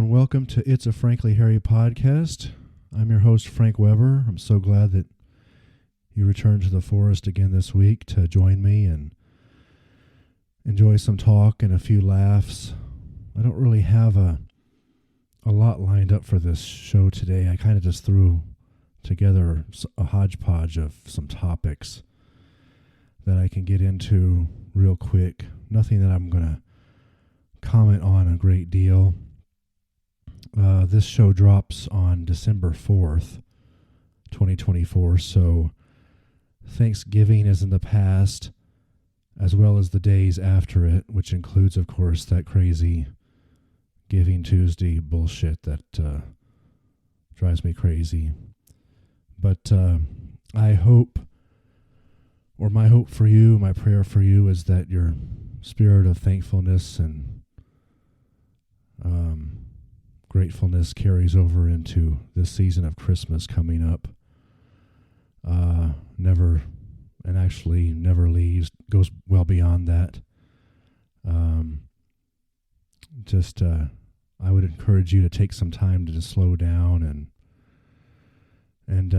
and welcome to It's a Frankly Harry podcast. I'm your host, Frank Weber. I'm so glad that you returned to the forest again this week to join me and enjoy some talk and a few laughs. I don't really have a lot lined up for this show today. I kind of just threw together a hodgepodge of some topics that I can get into real quick. Nothing that I'm going to comment on a great deal. This show drops on December 4th, 2024, so Thanksgiving is in the past, as well as the days after it, which includes, of course, that crazy Giving Tuesday bullshit that drives me crazy. But I hope, or my hope for you, my prayer for you is that your spirit of thankfulness and gratefulness carries over into this season of Christmas coming up. Never leaves, goes well beyond that. I would encourage you to take some time to just slow down and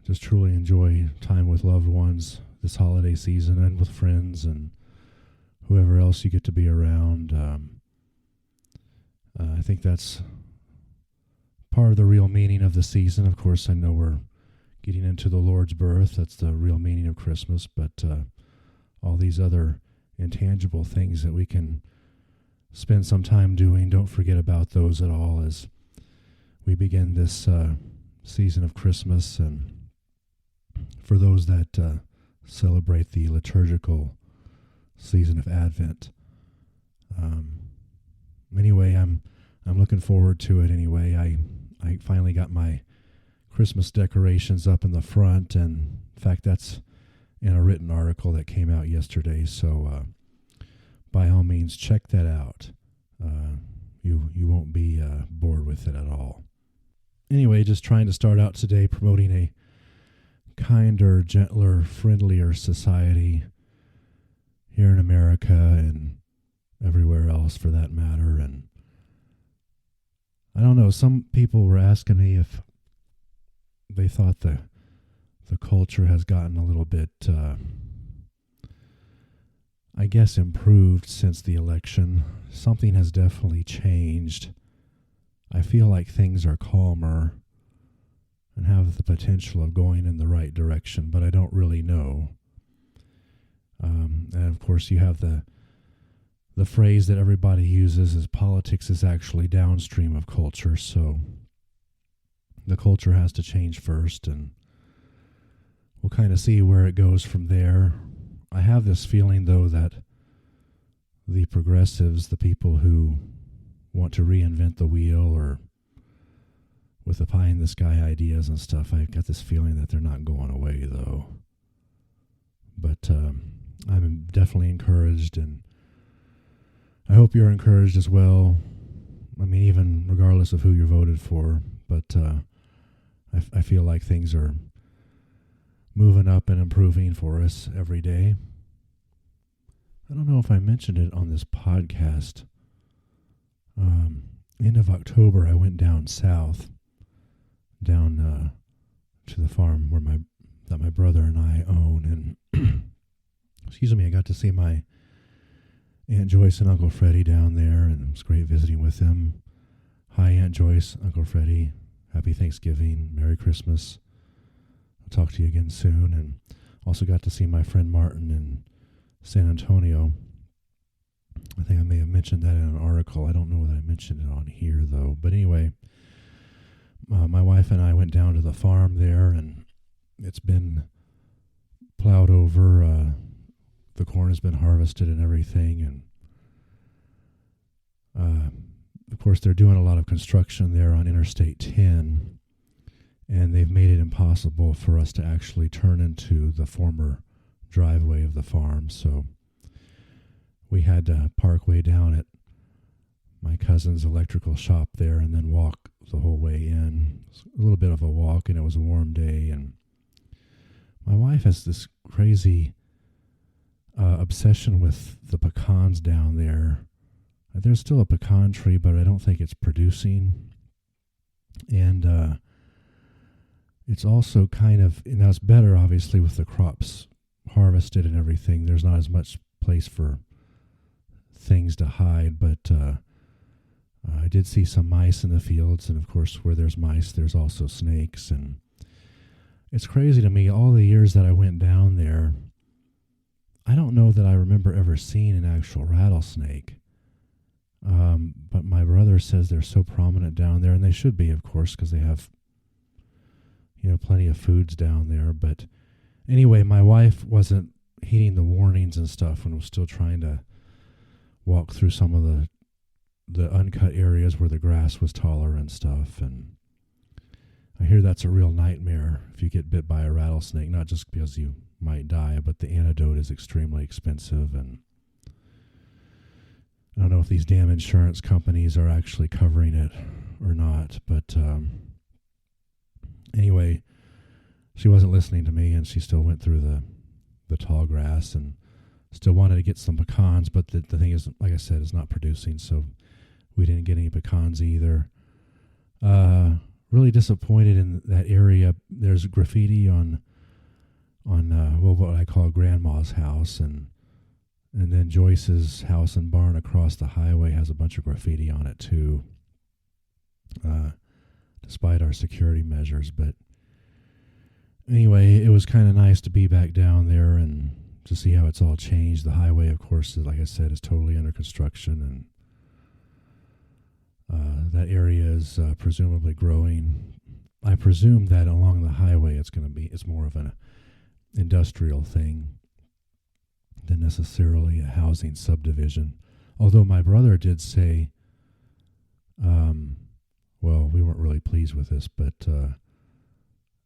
just truly enjoy time with loved ones this holiday season and with friends and whoever else you get to be around. I think that's part of the real meaning of the season. Of course, I know we're getting into the Lord's birth. That's the real meaning of Christmas, but all these other intangible things that we can spend some time doing, don't forget about those at all as we begin this season of Christmas. And for those that celebrate the liturgical season of Advent. Anyway, I'm looking forward to it anyway. I finally got my Christmas decorations up in the front, and in fact, that's in a written article that came out yesterday, so by all means, check that out. You won't be bored with it at all. Anyway, just trying to start out today promoting a kinder, gentler, friendlier society here in America and everywhere else for that matter. And I don't know, some people were asking me if they thought the culture has gotten a little bit, I guess, improved since the election. Something has definitely changed. I feel like things are calmer and have the potential of going in the right direction, but I don't really know. And of course, you have the phrase that everybody uses is politics is actually downstream of culture, so the culture has to change first, and we'll kind of see where it goes from there. I have this feeling, though, that the progressives, the people who want to reinvent the wheel or with the pie-in-the-sky ideas and stuff, I've got this feeling that they're not going away, though. But I'm definitely encouraged, and I hope you're encouraged as well. I mean, even regardless of who you voted for, but I feel like things are moving up and improving for us every day. I don't know if I mentioned it on this podcast. End of October, I went down south, down to the farm that my brother and I own, and excuse me, I got to see my Aunt Joyce and Uncle Freddie down there, and it was great visiting with them. Hi, Aunt Joyce, Uncle Freddie. Happy Thanksgiving. Merry Christmas. I'll talk to you again soon. And also got to see my friend Martin in San Antonio. I think I may have mentioned that in an article. I don't know whether I mentioned it on here, though. But anyway, my wife and I went down to the farm there, and it's been plowed over. The corn has been harvested and everything, and of course they're doing a lot of construction there on Interstate 10, and they've made it impossible for us to actually turn into the former driveway of the farm, so we had to park way down at my cousin's electrical shop there and then walk the whole way in. It was a little bit of a walk, and it was a warm day, and my wife has this crazy obsession with the pecans down there. There's still a pecan tree, but I don't think it's producing. And it's also kind of, now it's better obviously with the crops harvested and everything. There's not as much place for things to hide, but I did see some mice in the fields, and of course where there's mice there's also snakes. And it's crazy to me, all the years that I went down there, I don't know that I remember ever seeing an actual rattlesnake. But my brother says they're so prominent down there, and they should be, of course, because they have, plenty of foods down there. But anyway, my wife wasn't heeding the warnings and stuff and was still trying to walk through some of the uncut areas where the grass was taller and stuff. And I hear that's a real nightmare if you get bit by a rattlesnake, not just because you might die, but the antidote is extremely expensive. And I don't know if these damn insurance companies are actually covering it or not, but anyway, she wasn't listening to me, and she still went through the tall grass and still wanted to get some pecans, but the thing is, like I said, it's not producing, so we didn't get any pecans either. Really disappointed in that area. There's graffiti on what I call Grandma's house, and then Joyce's house and barn across the highway has a bunch of graffiti on it too, despite our security measures. But anyway, it was kind of nice to be back down there and to see how it's all changed. The highway, of course, like I said, is totally under construction, and that area is presumably growing. I presume that along the highway it's more of an industrial thing than necessarily a housing subdivision. Although my brother did say, well, we weren't really pleased with this, but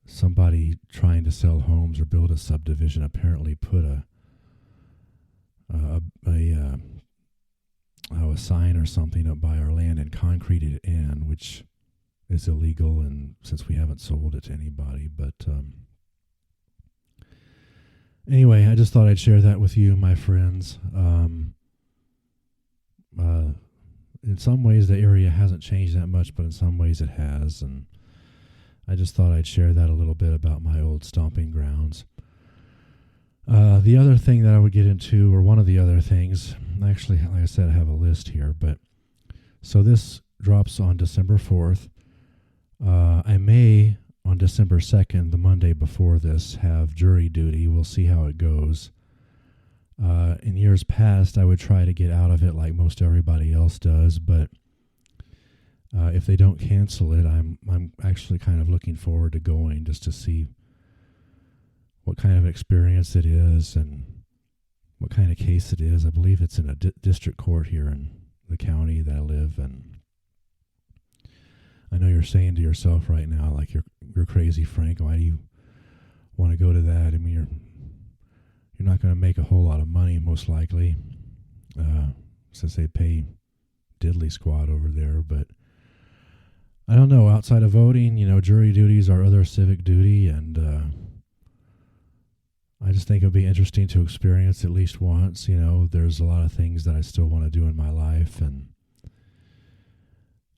somebody trying to sell homes or build a subdivision apparently put a sign or something up by our land and concreted it in, which is illegal, and since we haven't sold it to anybody. But anyway, I just thought I'd share that with you, my friends. In some ways, the area hasn't changed that much, but in some ways it has. And I just thought I'd share that a little bit about my old stomping grounds. The other thing that I would get into, or one of the other things, actually, like I said, I have a list here, but so this drops on December 4th. I may, on December 2nd, the Monday before this, have jury duty. We'll see how it goes. In years past, I would try to get out of it like most everybody else does, but if they don't cancel it, I'm actually kind of looking forward to going just to see what kind of experience it is and what kind of case it is. I believe it's in a district court here in the county that I live in. I know you're saying to yourself right now, like, you're crazy, Frank. Why do you want to go to that? I mean, you're not going to make a whole lot of money, most likely, since they pay diddly squat over there. But I don't know. Outside of voting, jury duties are other civic duty, and I just think it'll be interesting to experience at least once. There's a lot of things that I still want to do in my life, and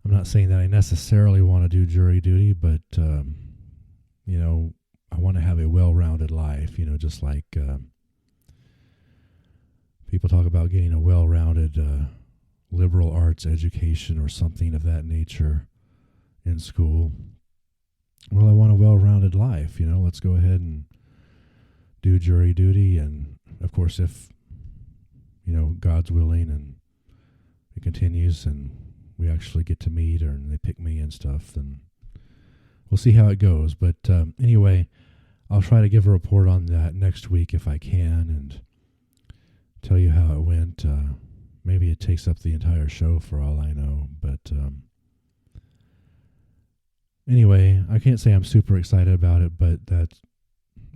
I'm not saying that I necessarily want to do jury duty, but I want to have a well-rounded life. Just like people talk about getting a well-rounded liberal arts education or something of that nature in school. Well, I want a well-rounded life. Let's go ahead and do jury duty, and of course, if God's willing and it continues and we actually get to meet, or they pick me and stuff, then we'll see how it goes. But anyway, I'll try to give a report on that next week if I can, and tell you how it went. Maybe it takes up the entire show for all I know, but anyway, I can't say I'm super excited about it, but that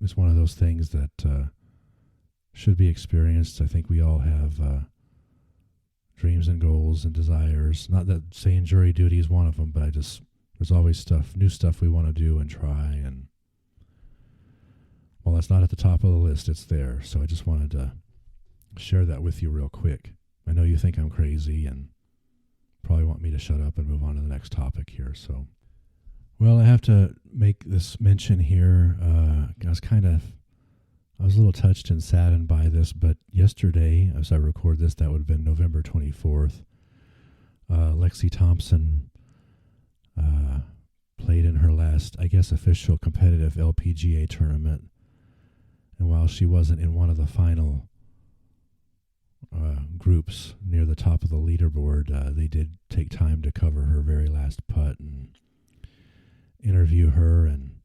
is one of those things that should be experienced. I think we all have dreams and goals and desires. Not that saying jury duty is one of them, but there's always new stuff we want to do and try. And well, that's not at the top of the list. It's there. So I just wanted to share that with you real quick. I know you think I'm crazy, and probably want me to shut up and move on to the next topic here. So, well, I have to make this mention here. I was a little touched and saddened by this, but yesterday, as I record this, that would have been November 24th, Lexi Thompson played in her last, I guess, official competitive LPGA tournament. And while she wasn't in one of the final groups near the top of the leaderboard, they did take time to cover her very last putt and interview her. And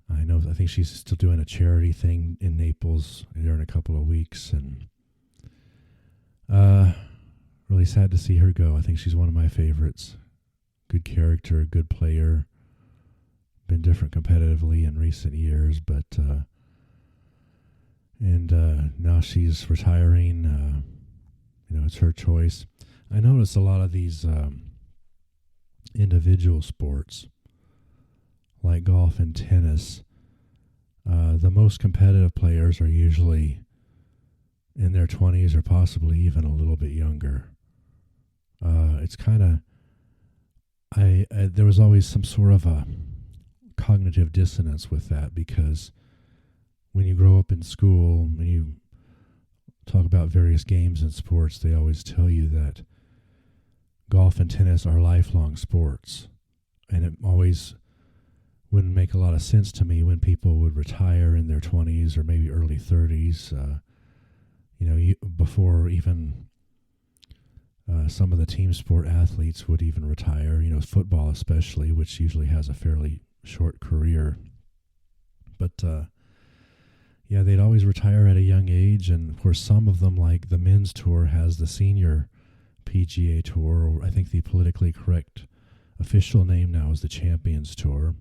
I think she's still doing a charity thing in Naples here in a couple of weeks. And really sad to see her go. I think she's one of my favorites. Good character, good player. Been different competitively in recent years, but now she's retiring. It's her choice. I notice a lot of these individual sports, like golf and tennis, the most competitive players are usually in their 20s or possibly even a little bit younger. It's kind of, there was always some sort of a cognitive dissonance with that, because when you grow up in school, when you talk about various games and sports, they always tell you that golf and tennis are lifelong sports. And it always wouldn't make a lot of sense to me when people would retire in their 20s or maybe early 30s, before even some of the team sport athletes would even retire, football especially, which usually has a fairly short career. But they'd always retire at a young age. And of course, some of them, like the men's tour, has the senior PGA Tour, or I think the politically correct official name now is the Champions Tour.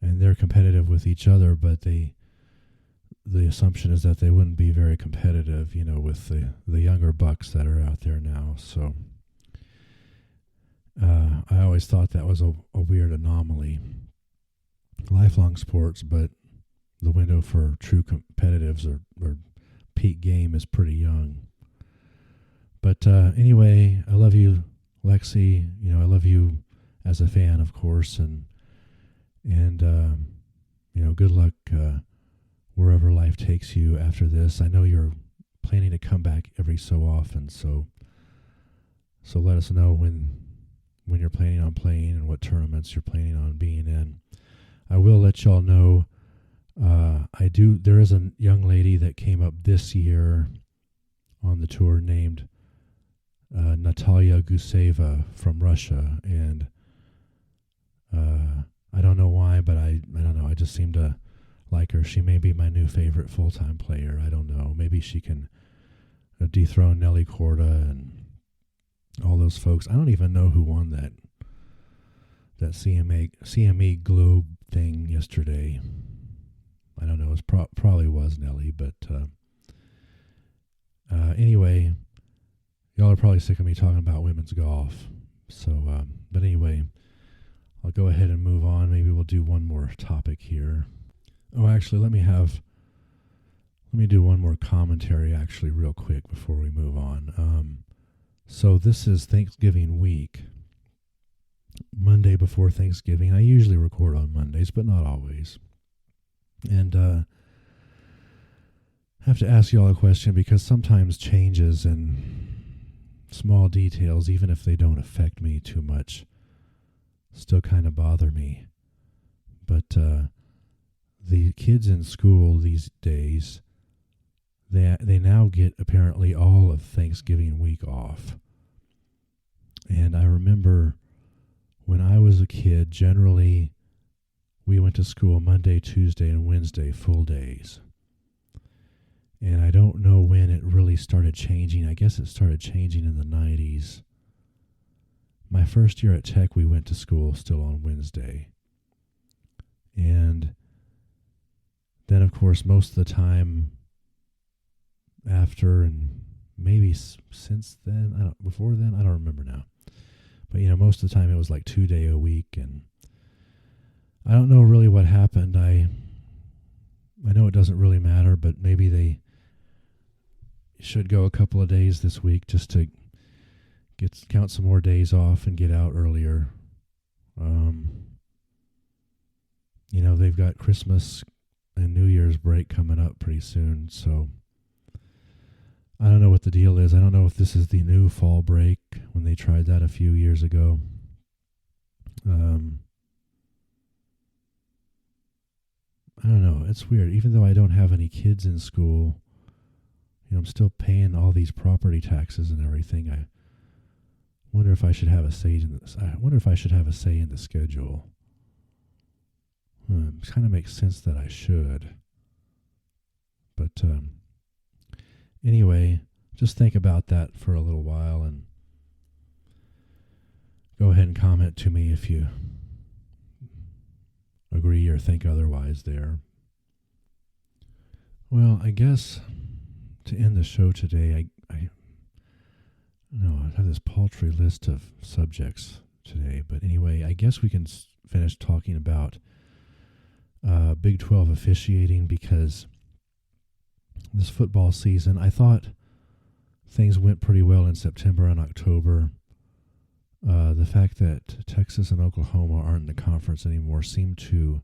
And they're competitive with each other, but the assumption is that they wouldn't be very competitive, with the younger bucks that are out there now. So I always thought that was a weird anomaly. Lifelong sports, but the window for true competitives or peak game is pretty young. But anyway, I love you, Lexi. I love you as a fan, of course, and good luck wherever life takes you after this. I know you're planning to come back every so often, so let us know when you're planning on playing and what tournaments you're planning on being in. I will let y'all know. There is a young lady that came up this year on the tour named Natalia Guseva from Russia, and I don't know why, but I don't know. I just seem to like her. She may be my new favorite full-time player. I don't know. Maybe she can dethrone Nelly Korda and all those folks. I don't even know who won that CME Globe thing yesterday. I don't know. It probably was Nelly, but anyway, y'all are probably sick of me talking about women's golf. So, but anyway, I'll go ahead and move on. Maybe we'll do one more topic here. Oh, actually, let me do one more commentary actually real quick before we move on. So this is Thanksgiving week, Monday before Thanksgiving. I usually record on Mondays, but not always. And I have to ask you all a question, because sometimes changes and small details, even if they don't affect me too much, still kind of bother me. But the kids in school these days, they now get apparently all of Thanksgiving week off. And I remember when I was a kid, generally we went to school Monday, Tuesday, and Wednesday, full days. And I don't know when it really started changing. I guess it started changing in the 90s. My first year at Tech, we went to school still on Wednesday. And then, of course, most of the time after, and maybe since then, before then, I don't remember now. But, most of the time it was like 2 day a week, and I don't know really what happened. I know it doesn't really matter, but maybe they should go a couple of days this week just to count some more days off and get out earlier. They've got Christmas and New Year's break coming up pretty soon, so I don't know what the deal is. I don't know if this is the new fall break when they tried that a few years ago. I don't know. It's weird. Even though I don't have any kids in school, I'm still paying all these property taxes and everything. I wonder if I should have a say in this. I wonder if I should have a say in the schedule. It kind of makes sense that I should. But anyway, just think about that for a little while and go ahead and comment to me if you agree or think otherwise there. Well, I guess to end the show today, I have this paltry list of subjects today. But anyway, I guess we can finish talking about Big 12 officiating, because this football season, I thought things went pretty well in September and October. The fact that Texas and Oklahoma aren't in the conference anymore seemed to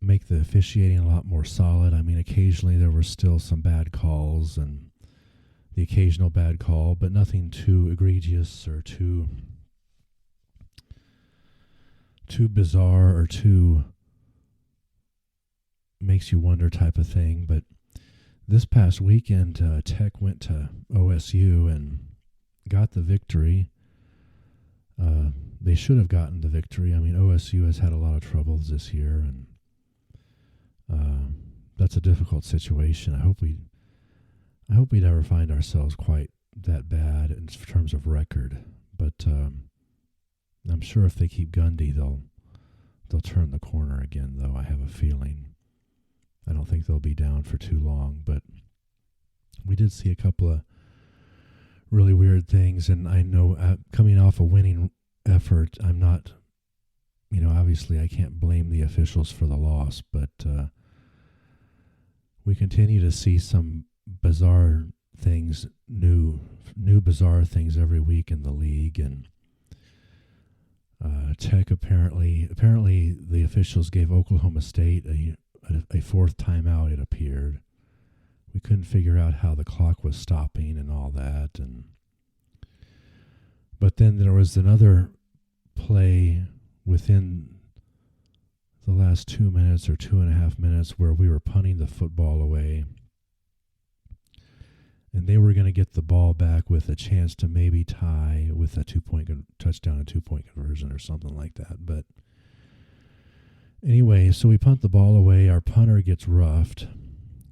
make the officiating a lot more solid. I mean, occasionally there were still some bad calls and the occasional bad call, but nothing too egregious or too bizarre or too makes you wonder type of thing. But this past weekend, Tech went to OSU and got the victory. They should have gotten the victory. I mean, OSU has had a lot of troubles this year, and that's a difficult situation. I hope we never find ourselves quite that bad in terms of record. But I'm sure if they keep Gundy, they'll turn the corner again, though, I have a feeling. I don't think they'll be down for too long, but we did see a couple of really weird things, and I know coming off a winning effort, I'm not, obviously I can't blame the officials for the loss, but we continue to see some bizarre things, new bizarre things every week in the league, and Tech apparently the officials gave Oklahoma State a fourth timeout, it appeared. We couldn't figure out how the clock was stopping and all that, but then there was another play within the last 2 minutes or 2.5 minutes where we were punting the football away, and they were going to get the ball back with a chance to maybe tie with a 2-point touchdown, a 2-point conversion or something like that. But anyway, so we punt the ball away. Our punter gets roughed,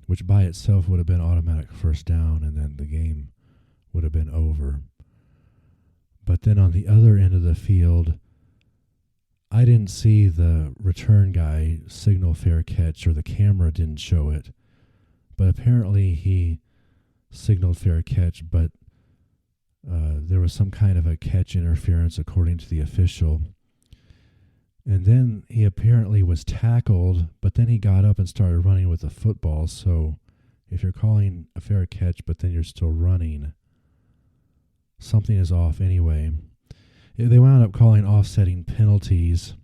which by itself would have been automatic first down, and then the game would have been over. But then on the other end of the field, I didn't see the return guy signal fair catch, or the camera didn't show it. But apparently he signaled fair catch, but there was some kind of a catch interference according to the official. And then he apparently was tackled, but then he got up and started running with the football. So if you're calling a fair catch, but then you're still running, something is off anyway. They wound up calling offsetting penalties.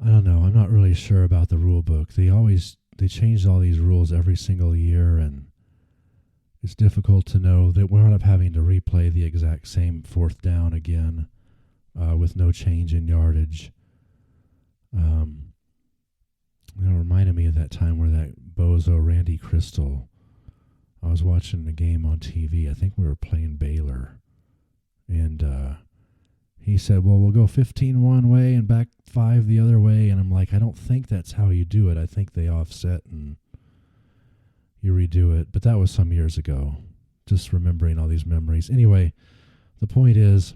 I don't know. I'm not really sure about the rule book. They change all these rules every single year, and it's difficult to know. That we wound up having to replay the exact same fourth down again with no change in yardage. It reminded me of that time where that bozo Randy Crystal, I was watching the game on TV. I think we were playing Baylor. And he said, well, we'll go 15 one way and back 5 the other way. And I'm like, I don't think that's how you do it. I think they offset and you redo it. But that was some years ago. Just remembering all these memories. Anyway, the point is,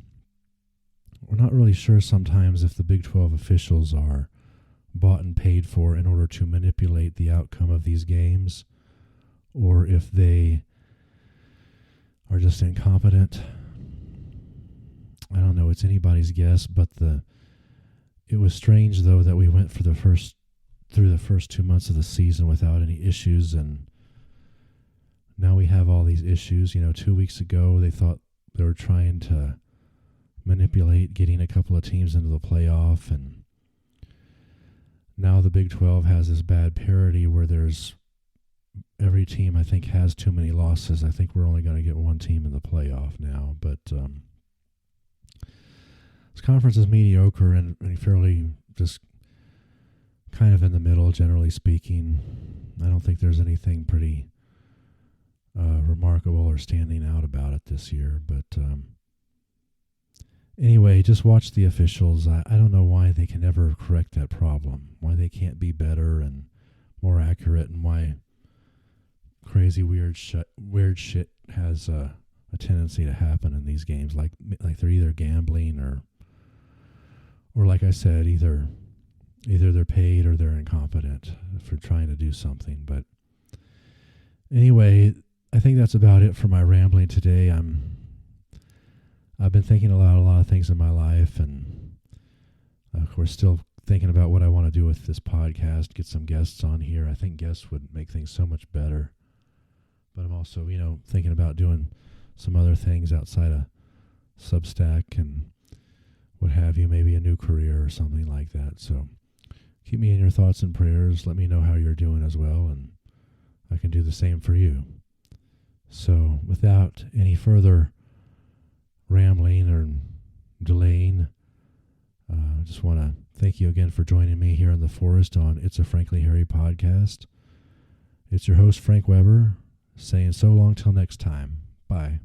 we're not really sure sometimes if the Big 12 officials are bought and paid for in order to manipulate the outcome of these games, or if they are just incompetent. I don't know. It's anybody's guess, but it was strange, though, that we went through the first 2 months of the season without any issues, and now we have all these issues. 2 weeks ago they thought they were trying to manipulate getting a couple of teams into the playoff, and now the Big 12 has this bad parity where there's every team, I think, has too many losses. I think we're only going to get one team in the playoff now, but this conference is mediocre and fairly just kind of in the middle, generally speaking. I don't think there's anything pretty remarkable or standing out about it this year, but anyway, just watch the officials. I don't know why they can never correct that problem, why they can't be better and more accurate, and why crazy weird shit has a tendency to happen in these games, like they're either gambling or like I said, either they're paid or they're incompetent for trying to do something. But anyway, I think that's about it for my rambling today. I've been thinking about a lot of things in my life, and of course still thinking about what I want to do with this podcast, get some guests on here. I think guests would make things so much better. But I'm also, thinking about doing some other things outside of Substack and what have you, maybe a new career or something like that. So keep me in your thoughts and prayers. Let me know how you're doing as well, and I can do the same for you. So without any further rambling or delaying, I just want to thank you again for joining me here in the forest on It's a Frankly Hairy podcast. It's your host, Frank Weber, saying so long till next time. Bye.